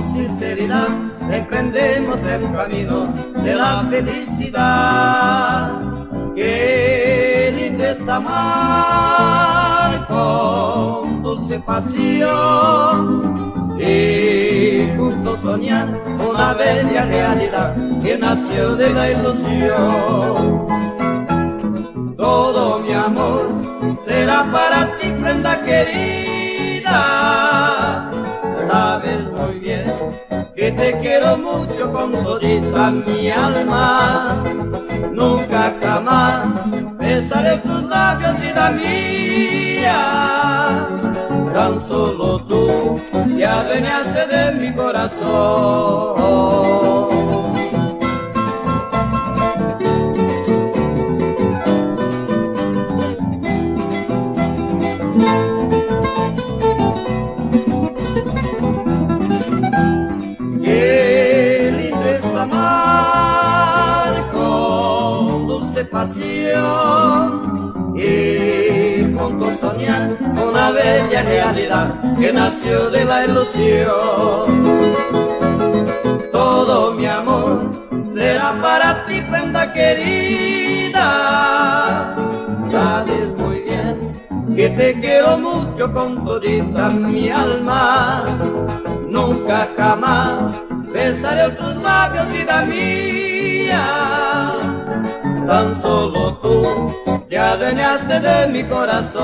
con sinceridad emprendemos el camino de la felicidad. Qué lindo es amar con dulce pasión y juntos soñar una bella realidad que nació de la ilusión. Todo mi amor será para ti, prenda querida. Sabes muy bien que te quiero mucho con todita mi alma. Nunca jamás besaré tus labios, vida mía. Tan solo tú te adueñaste de mi corazón. Qué lindo es amar con dulce pasión y juntos soñar una bella realidad que nació de la ilusión. Todo mi amor será para ti, prenda querida. Sabes muy bien que te quiero mucho con todita mi alma. Nunca jamás besaré otros labios, vida mía. Tan solo tú te adueñaste de mi corazón.